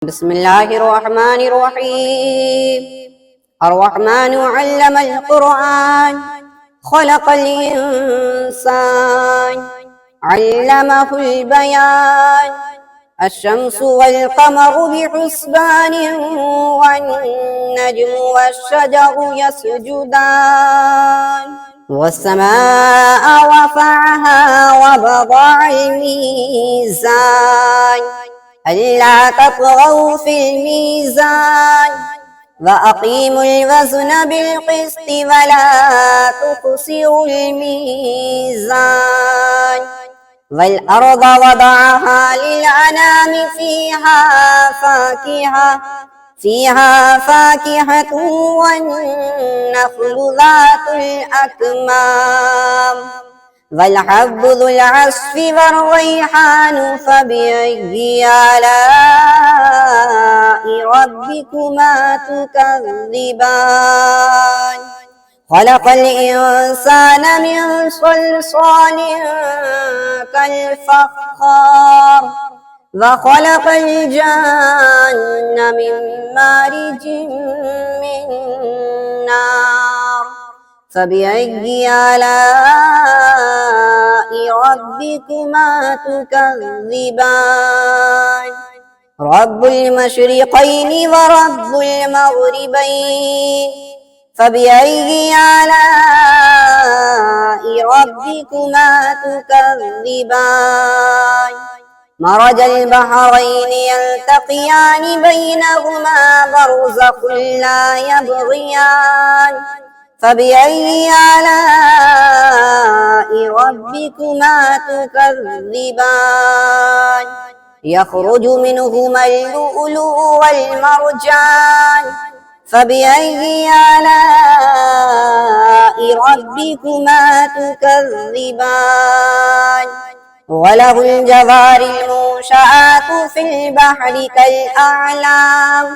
بسم الله الرحمن الرحيم. الرحمن علم القرآن، خلق الإنسان، علمه البيان. الشمس والقمر بحسبان، والنجم والشجر يسجدان. والسماء رفعها ووضع الميزان، ألا تطغوا في الميزان، وأقيموا الوزن بالقسط ولا تخسروا الميزان. والأرض وضعها للأنام، فيها فاكهة والنخل ذات الأكمام، والحب ذو العصف والريحان. فبأي آلاء ربكما تكذبان؟ خلق الإنسان من صلصال كالفخار، وخلق الجن من مارج من نار. فبأي آلاء ربكما تكذبان؟ رب المشرقين ورب المغربين، فبأي آلاء ربكما تكذبان؟ مرج البحرين يلتقيان، بينهما برزخ لا يبغيان. فبأي آلاء ربكما تكذبان؟ يخرج منهما اللؤلؤ والمرجان. فبأي آلاء ربكما تكذبان؟ وله الجوار المنشآت في البحر كالأعلام.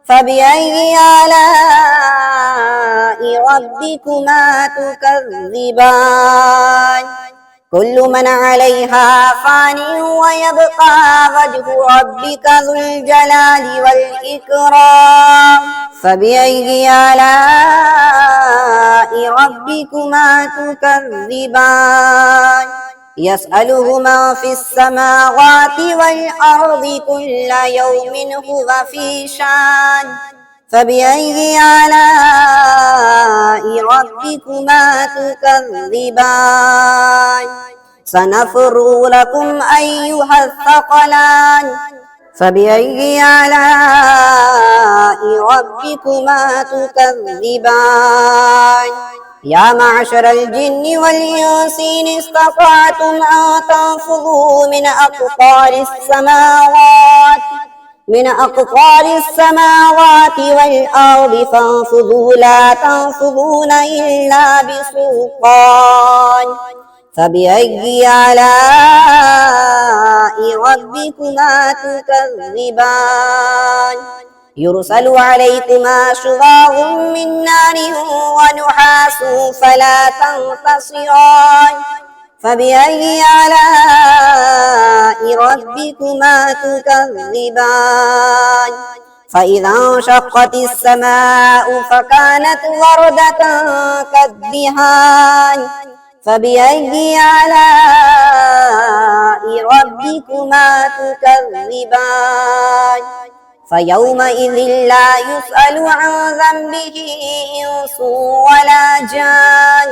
فبأي آلاء ربكما تكذبان؟ كل من عليها فان، ويبقى وجه ربك ذو الجلال والإكرام. فبأي آلاء ربكما تكذبان؟ يسأله من في السماوات والأرض، كل يوم هو في شان. فبأي آلاء ربكما تكذبان؟ سنفرغ لكم أيها الثقلان. فبأي آلاء ربكما تكذبان؟ يا معشر الجن والإنس إن استطعتم أن تنفذوا من أقطار السماوات والأرض فانفذوا، لا تنفذون إلا بسلطان. فبأي آلاء ربكما تكذبان؟ يرسل عليكما شواظ من نار ونحاس فلا تنتصران. فبأي آلاء ربكما تكذبان؟ فإذا انشقت السماء فكانت وردة كالدهان. فبأي آلاء ربكما تكذبان؟ فيومئذ لا يسأل عن ذنبه إنس ولا جان.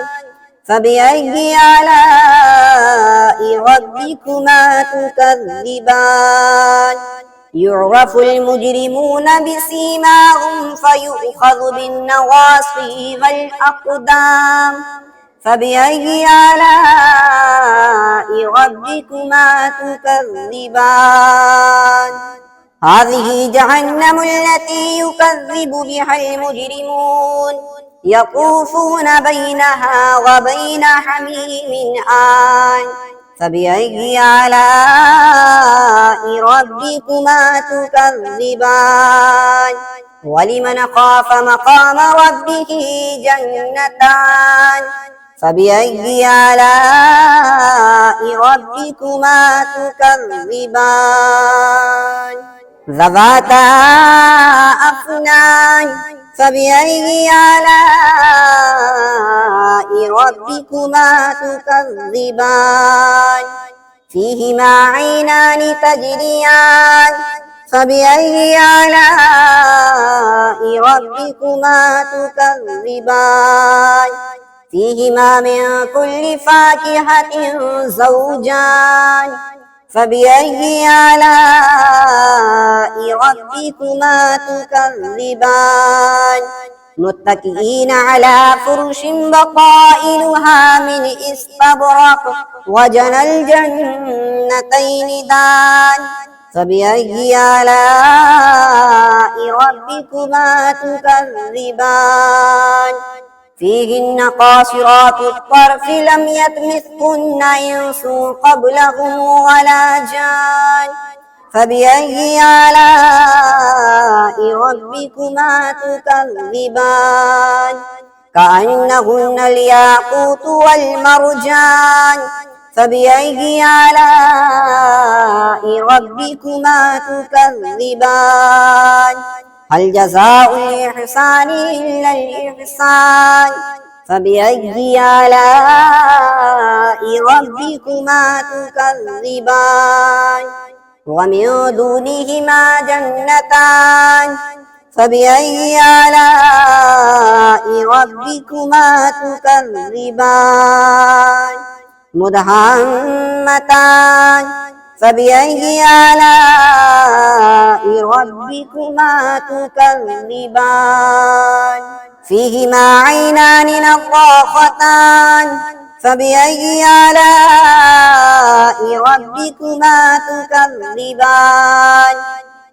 فبأي آلاء ربكما تكذبان؟ يعرف المجرمون بسيماهم، فيؤخذ بالنواصي والأقدام. فبأي آلاء ربكما تكذبان؟ هذه جهنم التي يكذب بها المجرمون، يطوفون بينها وبين حميم آن. فبأي آلاء ربكما تكذبان؟ ولمن خاف مقام ربه جنتان. فبأي آلاء ربكما تكذبان؟ ذواتا أفنان فبأي آلاء ربكما تكذبان فيهما عينان تجريان فبأي آلاء ربكما تكذبان فيهما من كل فاكهة زوجان فبأي آلاء ربكما تكذبان متكئين على فرش بطائنها من استبرق وجنى الجنتين دان فبأي آلاء ربكما تكذبان فيهن قاصرات الطرف لم يطمثهن إنس قبلهم ولا جان فبأي آلاء ربكما تكذبان كأنهن الياقوت والمرجان فبأي آلاء ربكما تكذبان هل جزاء الإحسان إلا الإحسان فبأي آلاء ربكما تكذبان ومن دونهما جنتان فبأي آلاء ربكما تكذبان مدهامتان فبأي آلاء ربكما تكذبان فيهما عينان نضاختان فبأي آلاء ربكما تكذبان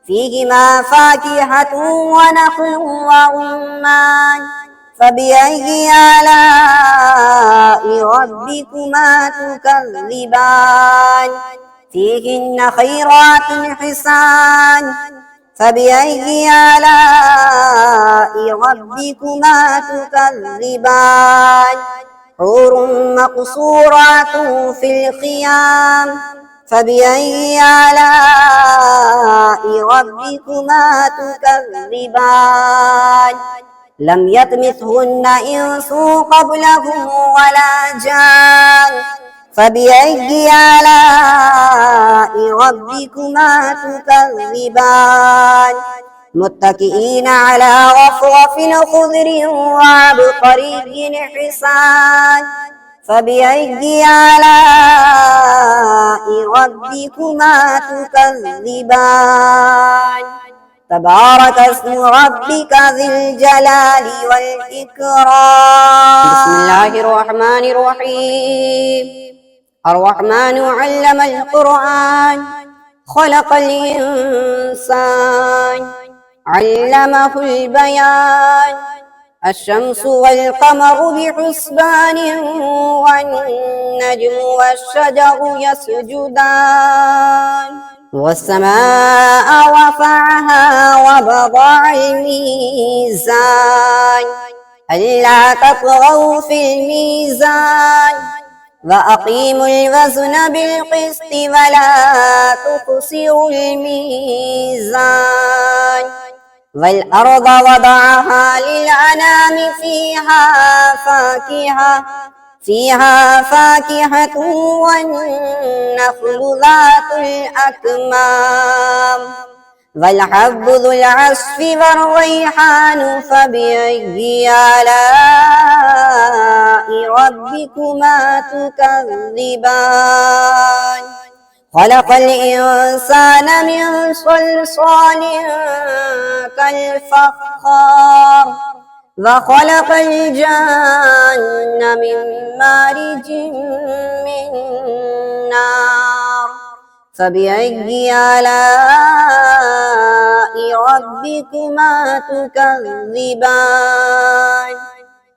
فيهما فاكهة ونخل ورمان فبأي آلاء ربكما تكذبان فيهن خيرات حسان فبأي آلاء ربكما تكذبان حور مقصورات في الخيام فبأي آلاء ربكما تكذبان لم يطمثهن إنس قبلهم ولا جان فبأي آلاء ربكما تكذبان متكئين على رفرف خضر وعبقري حسان فبأي آلاء ربكما تكذبان تبارك اسم ربك ذي الجلال والإكرام بسم الله الرحمن الرحيم الرحمن علم القرآن خلق الإنسان علمه البيان الشمس والقمر بحسبان والنجم والشجر يسجدان والسماء رفعها ووضع الميزان ألا تطغوا في الميزان وأقيموا الوزن بالقسط ولا تخسروا الميزان والأرض وضعها للأنام فيها فاكهة والنخل ذات الأكمام والحب ذو العصف والريحان فبأي آلاء ربكما تكذبان خلق الإنسان من صلصال كالفخار وخلق الجن من مارج من نار فبأي آلاء ربكما تكذبان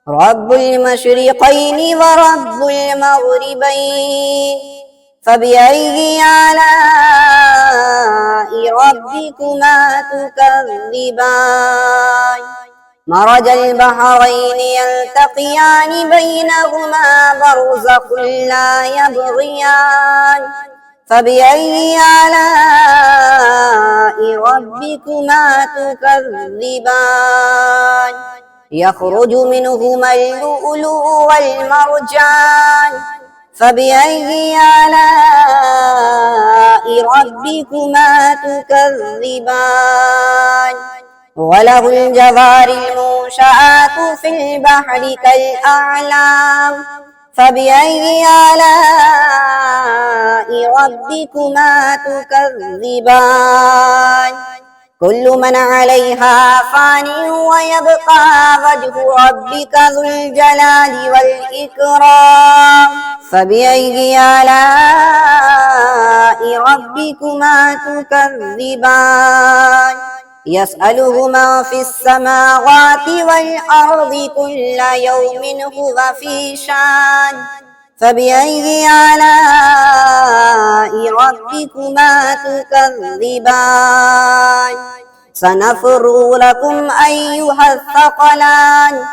رب المشرقين ورب المغربين فبأي آلاء ربكما تكذبان مرج البحرين يلتقيان بينهما برزخ لا يبغيان فبأي آلاء ربكما تكذبان يخرج منهما اللؤلؤ والمرجان فبأي آلاء ربكما تكذبان وله الجوار المنشآت في البحر كالأعلام فبأي آلاء ربكما تكذبان كل من عليها فان ويبقى وجه ربك ذو الجلال والإكرام فبأي آلاء ربكما تكذبان يسأله من في السماوات والأرض كل يوم هو في شان فبأي آلاء ربكما تكذبان سنفرغ لكم أيها الثقلان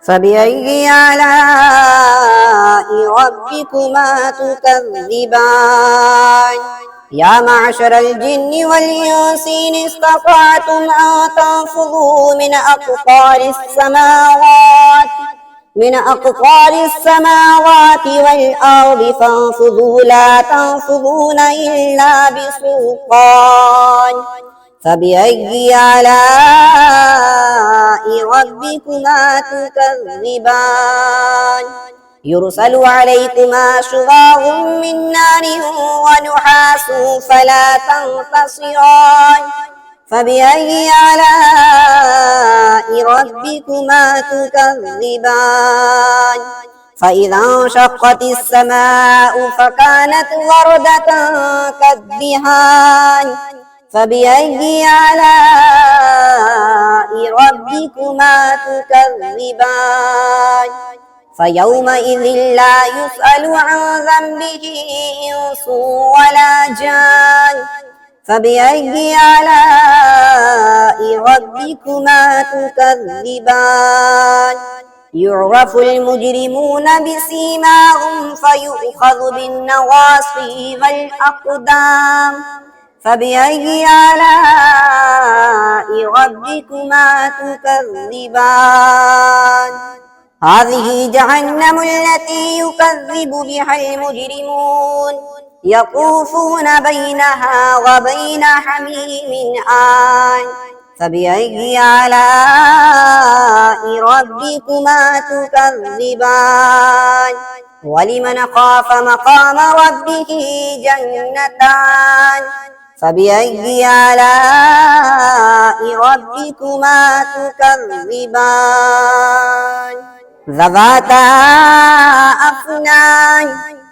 فبأي آلاء ربكما تكذبان يا معشر الجن والإنس إن استطعتم أن تنفذوا من أقطار السماوات والأرض فانفذوا لا تنفذون إلا بسلطان فبأي آلاء ربكما تكذبان يرسل عليكما شواظ من نار ونحاس فلا تنتصران فبأي آلاء ربكما تكذبان فإذا انشقت السماء فكانت وردة كالدهان فبأي آلاء ربكما تكذبان فيومئذ لا يسأل عن ذنبه إنس ولا جان فبأي آلاء ربكما تكذبان يعرف المجرمون بسيماهم فيؤخذ بالنواصي والأقدام فبأي آلاء ربكما تكذبان هذه جهنم التي يكذب بها المجرمون يطوفون بينها وبين حميم آن فبأي آلاء ربكما تكذبان ولمن خاف مقام ربه جنتان فبأي آلاء ربكما تكذبان ذواتا أفنان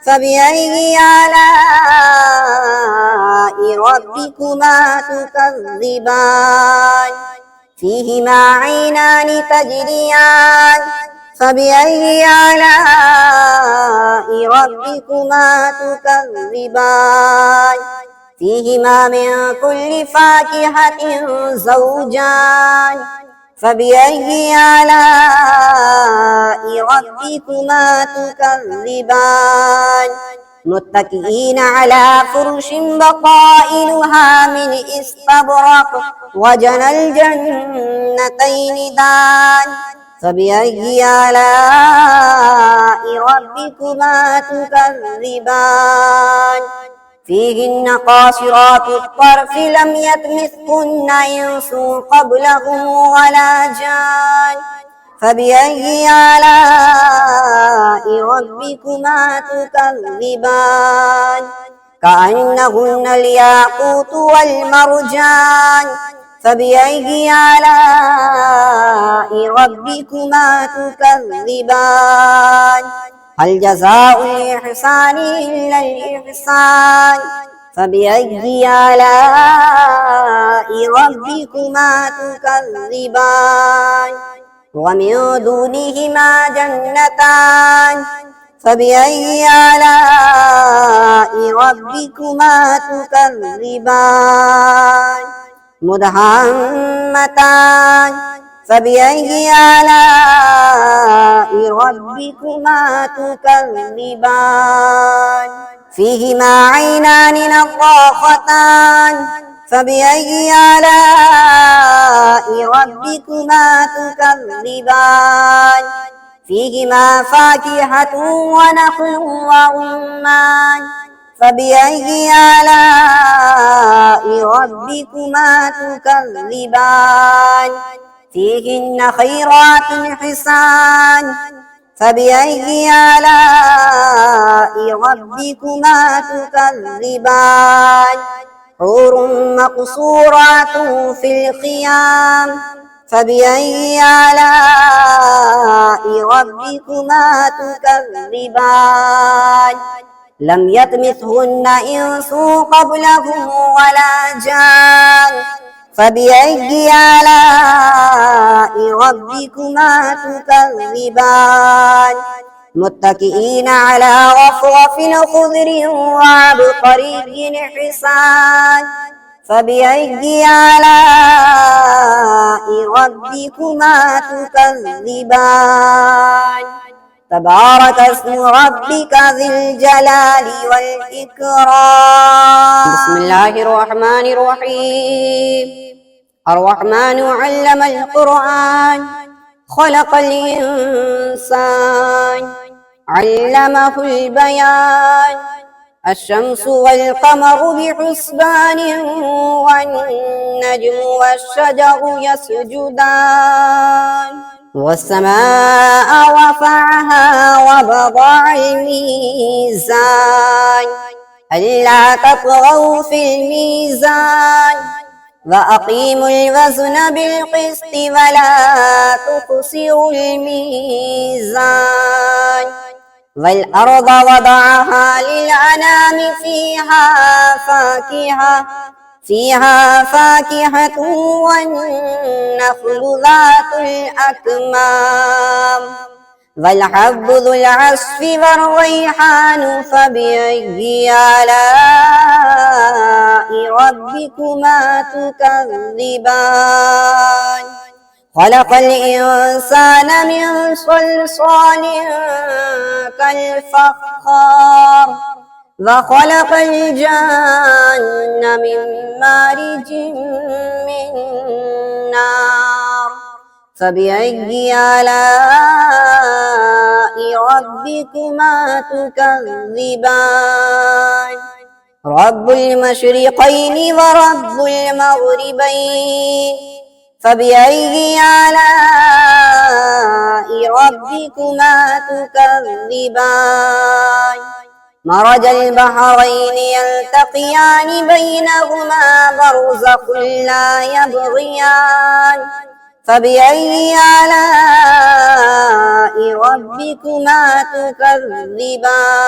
فبأي آلاء ربكما تكذبان فيهما عينان تجريان فبأي آلاء ربكما تكذبان فيهما من كل فاكهة زوجان فبأي آلاء ربكما تكذبان متكئين على فرش بطائنها من استبرق وجنى الجنتين دان فبأي آلاء ربكما تكذبان فيهن قاصرات الطرف لم يطمثهن إنس قبلهم ولا جان فبأي آلاء ربكما تكذبان كأنهن الياقوت والمرجان فبأي آلاء ربكما تكذبان هل جزاء الإحسان إلا الإحسان فبأي آلاء ربكما تكذبان ومن دونهما جنتان فبأي آلاء ربكما تكذبان مدهامتان فبأي آلاء ربكما تكذبان فيهما عينان نضاختان فبأي آلاء ربكما تكذبان فيهما فاكهة ونخل ورمان فبأي آلاء ربكما تكذبان فيهن خيرات حسان فبأي آلاء ربكما تكذبان حور مقصورات في الخيام فبأي آلاء ربكما تكذبان لم يطمثهن إنس قبلهم ولا جان فبأي آلاء ربكما تكذبان متكئين على رفرف خضر وعبقري حسان فبأي آلاء ربكما تكذبان تبارك اسم ربك ذي الجلال والإكرام بسم الله الرحمن الرحيم الرحمن علم القرآن خلق الإنسان علمه البيان الشمس والقمر بحسبان والنجم والشجر يسجدان والسماء رفعها ووضع الميزان ألا تطغوا في الميزان وأقيموا الوزن بالقسط ولا تخسروا الميزان والأرض وضعها للأنام فيها فاكهة والنخل ذات الأكمام والحب ذو العصف والريحان فبأي آلاء ربكما تكذبان خلق الإنسان من صلصال كالفخار وخلق الجن من مارج من نار فبأي آلاء ربكما تكذبان رب المشرقين ورب المغربين فبأي آلاء ربكما تكذبان مرج البحرين يلتقيان بينهما برزخ لا يبغيان فبأي آلاء ربكما تكذبان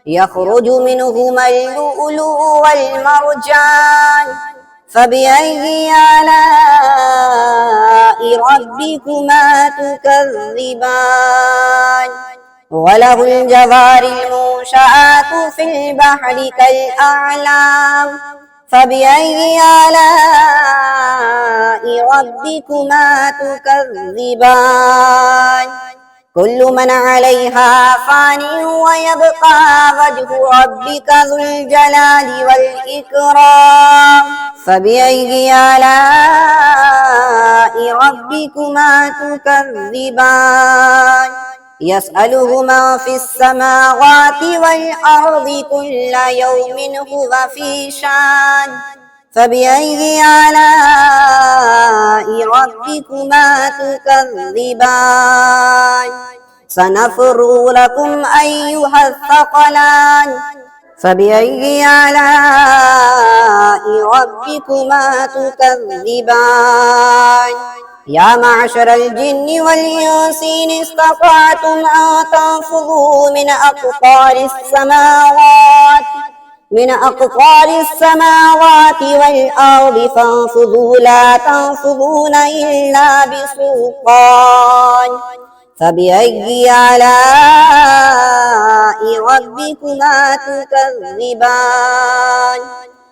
يخرج منهما اللؤلؤ والمرجان فبأي آلاء ربكما تكذبان وله الجوار المنشآت في البحر كالأعلام فبأي آلاء ربكما تكذبان كل من عليها فان ويبقى وجه ربك ذو الجلال والإكرام فبأي آلاء ربكما تكذبان يسأله من في السماوات والأرض كل يوم هو في شان فبأي آلاء ربكما تكذبان سنفرغ لكم أيها الثقلان فبأي آلاء ربكما تكذبان يا معشر الجن والإنس إن استطعتم أن تنفذوا من أقطار السماوات والأرض فانفذوا لا تنفذون إلا بسلطان فبأي آلاء ربكما تكذبان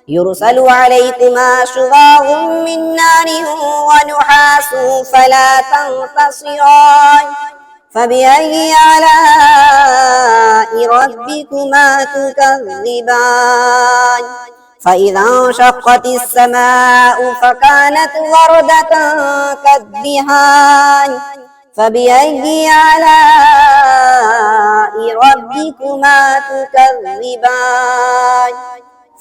يرسل عليكما شواظ من نار ونحاس فلا تنتصران فبأي آلاء ربكما تكذبان فإذا انشقت السماء فكانت وردة كالدهان فبأي آلاء ربكما تكذبان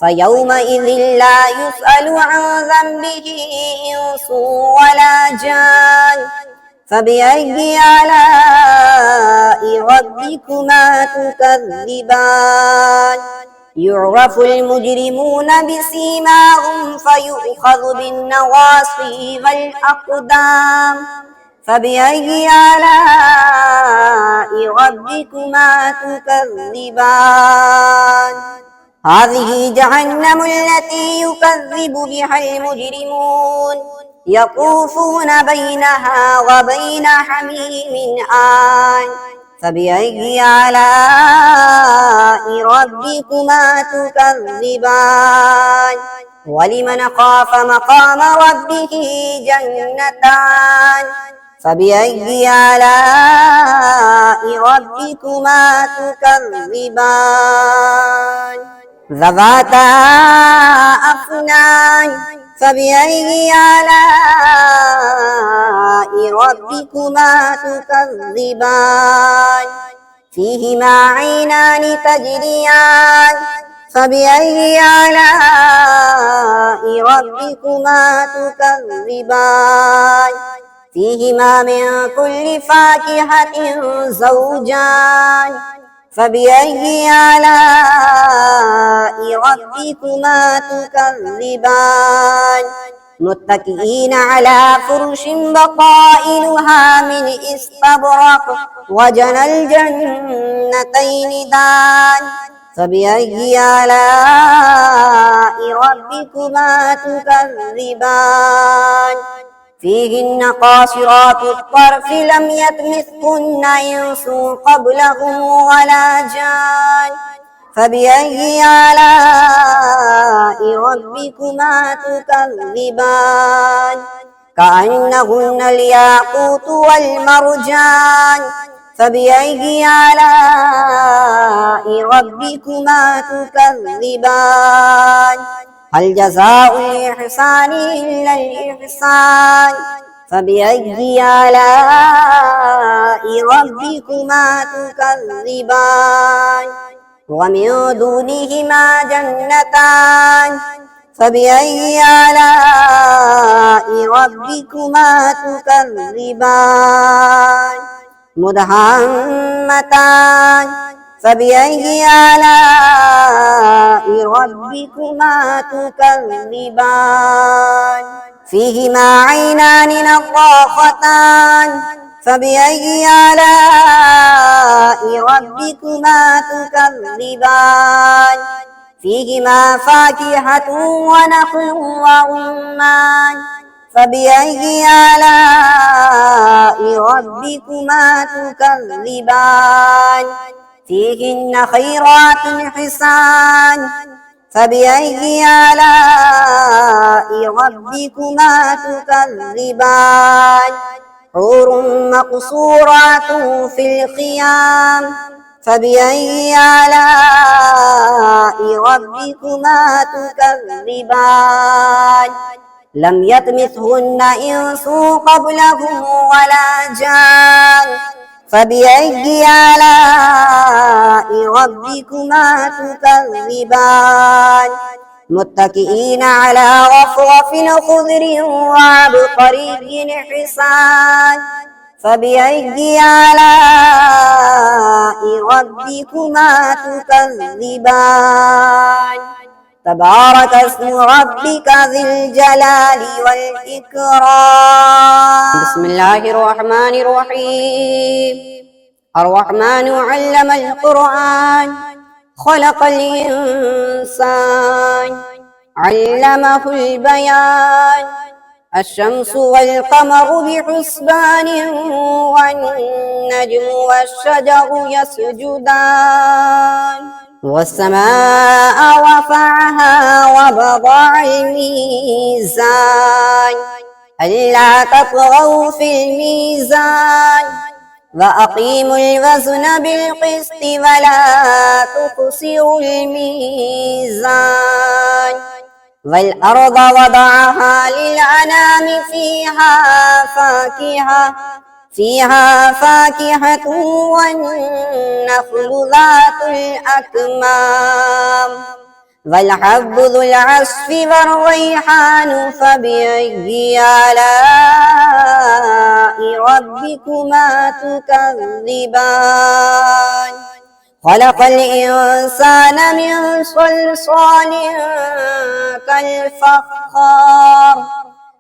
فيومئذ لا يسأل عن ذنبه إنس ولا جان فبأي آلاء ربكما تكذبان يعرف المجرمون بسيماهم فيؤخذ بالنواصي والأقدام فبأي آلاء ربكما تكذبان هذه جهنم التي يكذب بها المجرمون يطوفون بينها وبين حميم آن فبأي آلاء ربكما تكذبان ولمن خاف مقام ربه جنتان فبأي آلاء ربكما تكذبان ذواتا أفنان فبأي آلاء ربكما تكذبان فيهما عينان تجريان فبأي آلاء ربكما تكذبان فيهما من كل فاكهة زوجان فبأي آلاء ربكما تكذبان متكئين على فرش بطائنها من استبرق وجنى الجنتين دان فبأي آلاء ربكما تكذبان فيهن قاصرات الطرف لم يطمثهن إنس قبلهم ولا جان فبأي آلاء ربكما تكذبان كأنهن الياقوت والمرجان فبأي آلاء ربكما تكذبان هل جزاء الإحسان إلا الإحسان فبأي آلاء ربكما تكذبان ومن دونهما جنتان فبأي آلاء ربكما تكذبان مدهامتان فبأي آلاء ربكما تكذبان فيهما عينان نضاختان فبأي آلاء ربكما تكذبان فيهما فاكهة ونخل ورمان فبأي آلاء ربكما تكذبان فيهن خيرات حسان فبأي آلاء ربكما تكذبان حور مقصورات في الخيام فبأي آلاء ربكما تكذبان لم يطمثهن إنس قبلهم ولا جان فبأي آلاء ربكما تكذبان متكئين على رفرف خضر وعبقري حسان فبأي آلاء ربكما تكذبان تبارك اسم ربك ذي الجلال والإكرام بسم الله الرحمن الرحيم الرحمن علم القرآن خلق الإنسان علمه البيان الشمس والقمر بحسبان والنجم والشجر يسجدان والسماء رفعها ووضع الميزان ألا تطغوا في الميزان وأقيموا الوزن بالقسط ولا تخسروا الميزان والأرض وضعها للأنام فيها فاكهة والنخل ذات الأكمام والحب ذو العصف والريحان فبأي آلاء ربكما تكذبان خلق الإنسان من صلصال كالفخار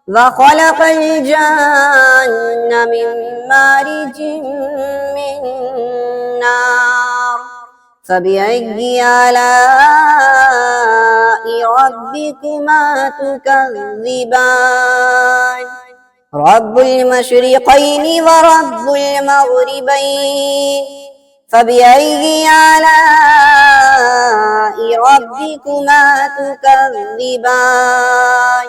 وخلق الجن من مارج من نار فبأي آلاء ربكما تكذبان رب المشرقين ورب المغربين فبأي آلاء ربكما تكذبان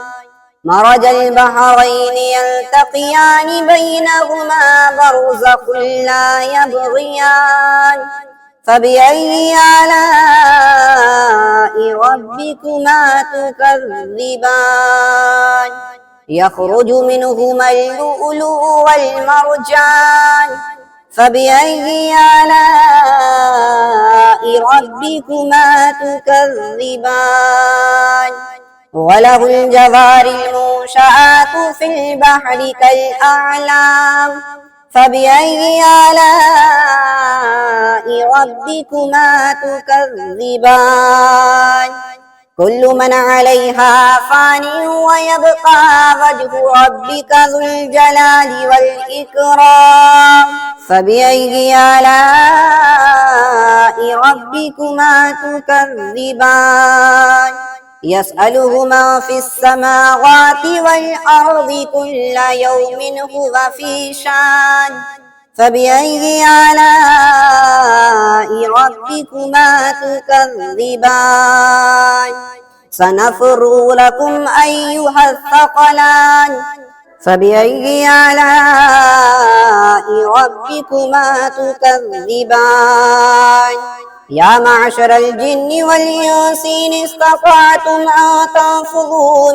مرج البحرين يلتقيان بينهما برزخ لا يبغيان فبأي آلاء ربكما تكذبان يخرج منهما اللؤلؤ والمرجان فبأي آلاء ربكما تكذبان وله الجوار المنشآت في البحر كالأعلام فبأي آلاء ربكما تكذبان كل من عليها فان ويبقى وجه ربك ذو الجلال والإكرام فبأي آلاء ربكما تكذبان يسأله من في السماوات والأرض كل يوم هو في شان فبأي آلاء ربكما تكذبان سنفرغ لكم أيها الثقلان فبأي آلاء ربكما تكذبان يا معشر الجن والإنس إن استطعتم أن تنفذوا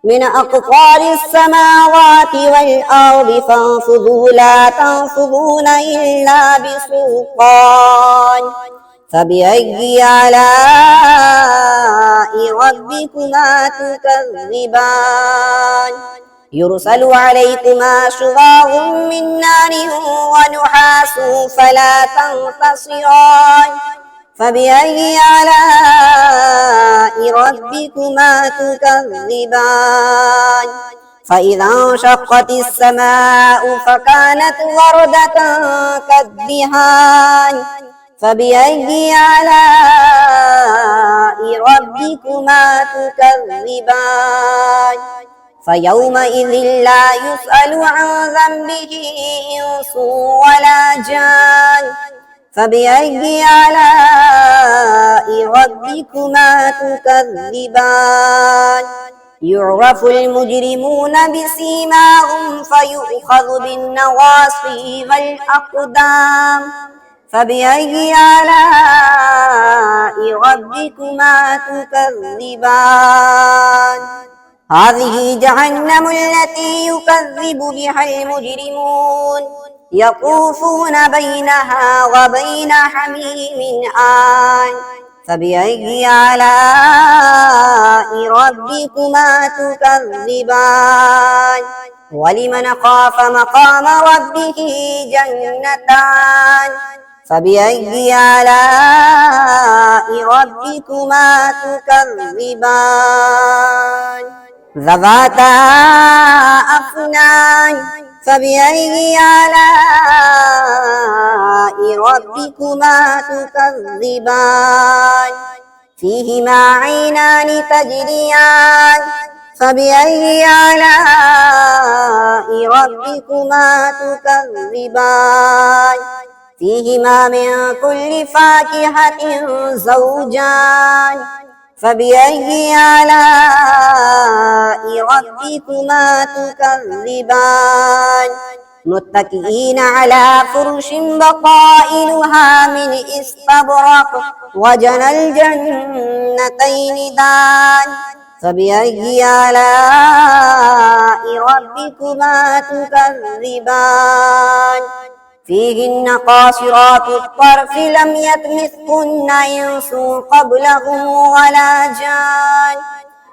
من أقطار السماوات والأرض فانفذوا لا تنفذون إلا بسلطان فبأي آلاء ربكما تكذبان يرسل عليكما شواظ من نار ونحاس فلا تنتصران فبأي آلاء ربكما تكذبان فإذا انشقت السماء فكانت وردة كالدهان فبأي آلاء ربكما تكذبان فيومئذ لا يسأل عن ذنبه إنس ولا جان فبأي آلاء ربكما تكذبان يعرف المجرمون بسيماهم فيؤخذ بالنواصي والأقدام فبأي آلاء ربكما تكذبان هذه جهنم التي يكذب بها المجرمون يطوفون بينها وبين حميم آن فبأي آلاء ربكما تكذبان ولمن خاف مقام ربه جنتان فبأي آلاء ربكما تكذبان ذواتا أفنان فبأي آلاء ربكما تكذبان فيهما عينان تجريان فبأي آلاء ربكما تكذبان فيهما من كل فاكهة زوجان فبأي آلاء ربكما ربكما تكذبان متكئين على فرش بطائنها من استبرق وجنى الجنتين دان فبأي آلاء ربكما تكذبان فيهن قاصرات الطرف لم يطمثهن إنس قبلهم ولا جان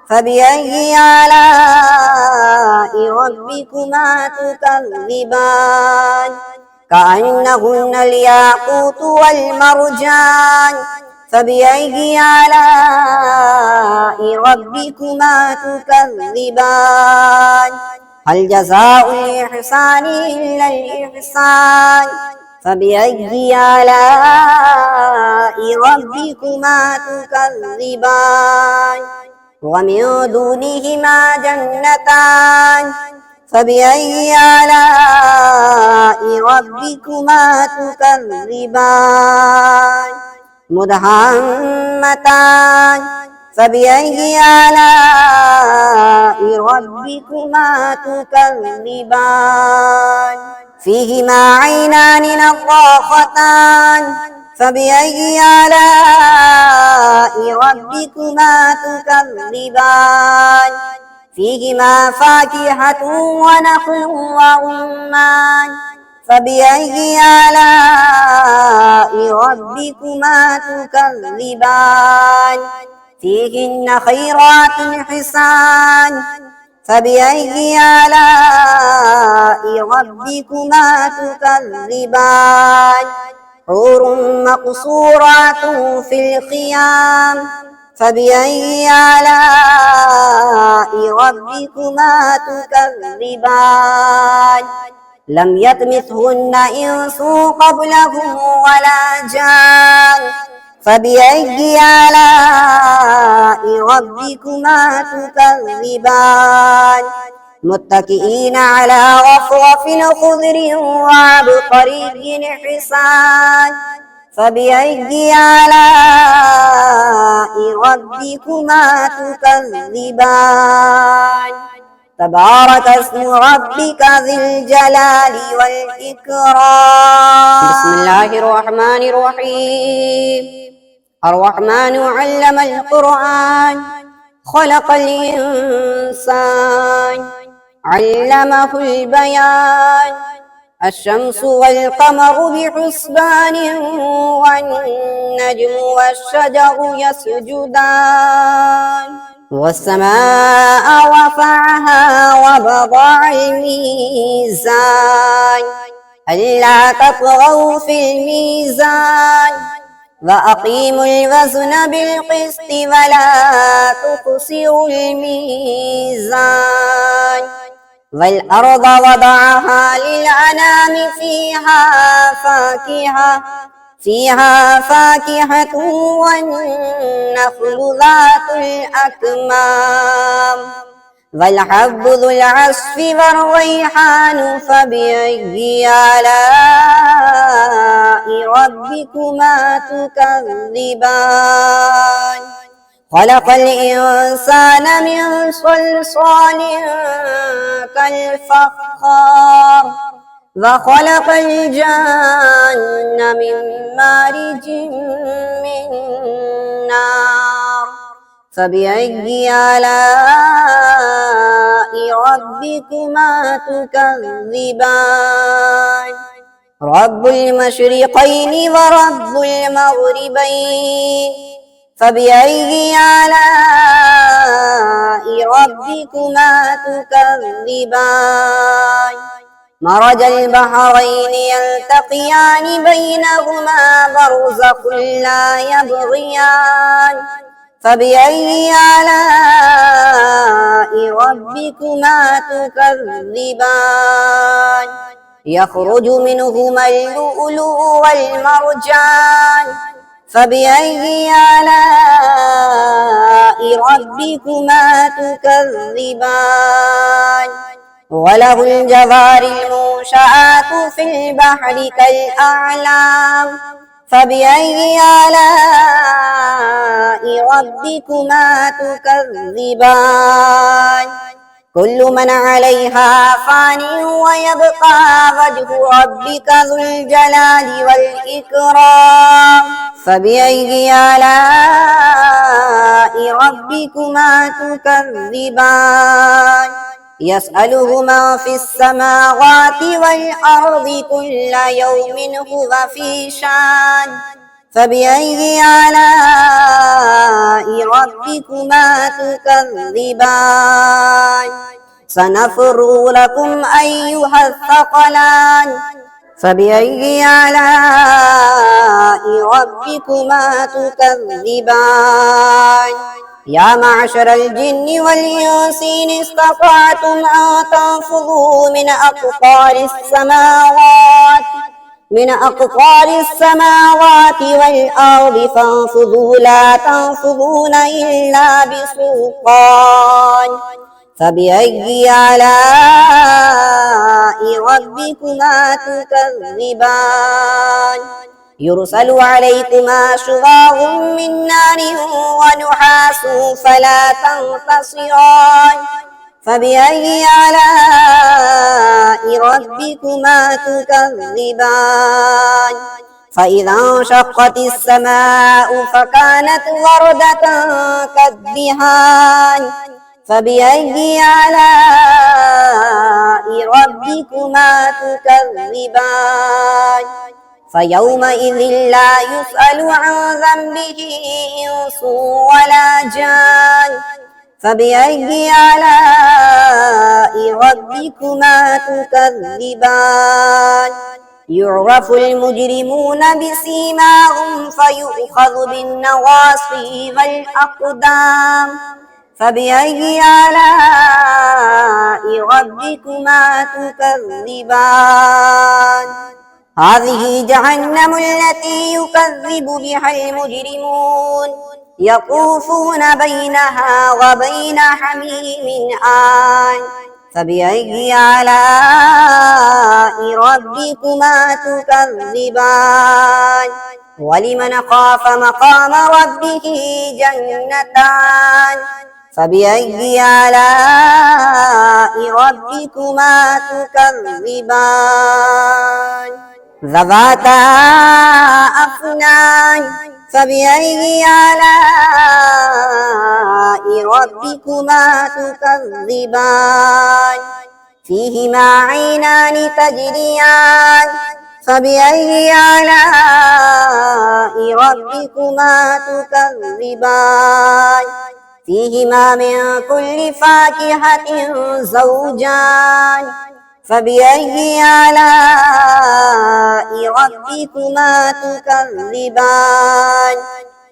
فبأي آلاء ربكما تكذبان كأنهن الياقوت والمرجان فبأي آلاء ربكما تكذبان هل جزاء الإحسان إلا الإحسان فبأي آلاء ربكما تكذبان ومن دونهما جنتان فبأي آلاء ربكما تكذبان مدهامتان فبأي آلاء ربكما تكذبان فيهما عينان نضاختان فبأي آلاء ربكما تكذبان فيهما فاكهة ونخل ورمان فبأي آلاء ربكما تكذبان فيهن خيرات حسان فبأي آلاء ربكما تكذبان حور مقصورات في الخيام فبأي آلاء ربكما تكذبان لم يطمثهن إنس قبلهم ولا جان فبأي آلاء ربكما تكذبان متكئين على رفرف خضر وعبقري حسان فبأي آلاء ربكما تكذبان تبارك اسم ربك ذي الجلال والإكرام بسم الله الرحمن الرحيم الرحمن علم القرآن خلق الإنسان علمه البيان الشمس والقمر بحسبان والنجم والشجر يسجدان والسماء رفعها ووضع الميزان ألا تطغوا في الميزان وأقيموا الوزن بالقسط ولا تخسروا الميزان والأرض وضعها للأنام فيها فاكهة والنخل ذات الأكمام والحب ذو العصف والريحان فبأي آلاء ربكما تكذبان خلق الإنسان من صلصال كالفخار وخلق الجن من مارج من نار فبأي آلاء ربكما تكذبان رب المشرقين ورب المغربين فبأي آلاء ربكما تكذبان مرج البحرين يلتقيان بينهما برزخ لا يبغيان فبأي آلاء ربكما تكذبان يخرج منهما اللؤلؤ والمرجان فبأي آلاء ربكما تكذبان وله الجوار المنشآت في البحر كالأعلام فبأي آلاء ربكما تكذبان كل من عليها فان ويبقى وجه ربك ذو الجلال والإكرام فبأي آلاء ربكما تكذبان يسأله من في السماوات والأرض كل يوم هو في شان فبأي آلاء ربكما تكذبان سنفرغ لكم أيها الثقلان فبأي آلاء ربكما تكذبان يا معشر الجن والإنس إن استطعتم أن تنفذوا من أقطار السماوات والأرض فانفذوا لا تنفذون إلا بسلطان فبأي آلاء ربكما تكذبان يرسل عليكما شواظ من نار ونحاس فلا تنتصران فبأي آلاء ربكما تكذبان فإذا انشقت السماء فكانت وردة كالدهان فبأي آلاء ربكما تكذبان فيومئذ لا يسأل عن ذنبه إنس ولا جان فبأي آلاء ربكما تكذبان يعرف المجرمون بسيماهم فيؤخذ بالنواصي والأقدام فبأي آلاء ربكما تكذبان هذه جهنم التي يكذب بها المجرمون يطوفون بينها وبين حميم آن فبأي آلاء ربكما تكذبان ولمن خاف مقام ربه جنتان فبأي آلاء ربكما تكذبان ذواتا أفنان فبأي آلاء ربكما تكذبان فيهما عينان تجريان فبأي آلاء ربكما تكذبان فيهما من كل فاكهة زوجان فبأي آلاء ربكما تكذبان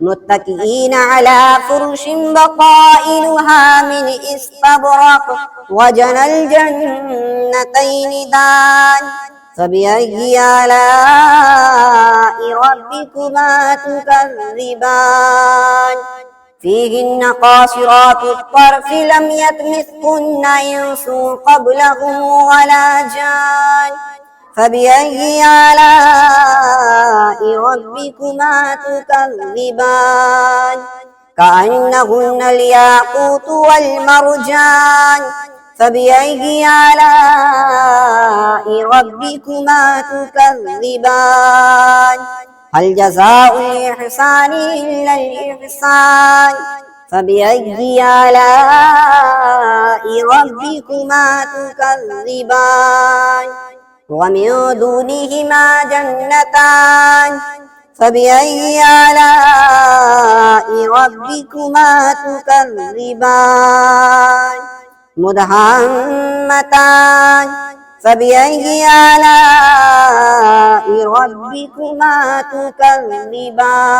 متكئين على فرش بطائنها من استبرق وجنى الجنتين دان فبأي آلاء ربكما تكذبان فيهن قاصرات الطرف لم يطمثهن إنس قبلهم ولا جان فبأي آلاء ربكما تكذبان كأنهن الياقوت والمرجان فبأي آلاء ربكما تكذبان هل جزاء الإحسان إلا الإحسان فبأي آلاء ربكما تكذبان ومن دونهما جنتان فبأي آلاء ربكما تكذبان مدهامتان فبأي آلاء ربكما تكذبان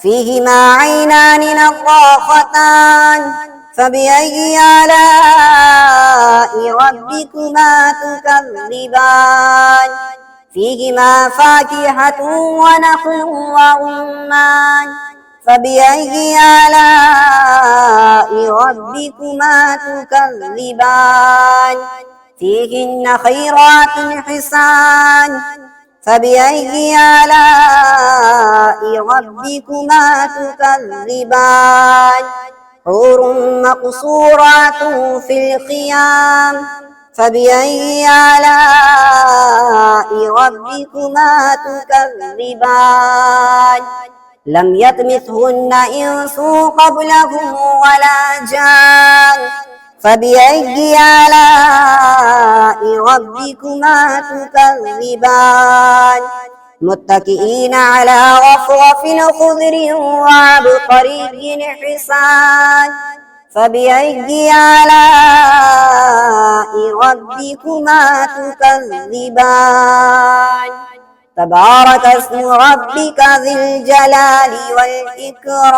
فيهما عينان نضاختان فبأي آلاء ربكما تكذبان فيهما فاكهة ونخل ورمان فبأي آلاء ربكما تكذبان فيهن خيرات حسان فبأي آلاء ربكما تكذبان حور مقصورات في الخيام فبأي آلاء ربكما تكذبان لم يطمثهن إنس قبلهم ولا جان فبأي آلاء ربكما تكذبان متكئين على رفرف خضر وعبقري حسان فبأي آلاء ربكما تكذبان تبارك اسم ربك ذي الجلال والإكرام.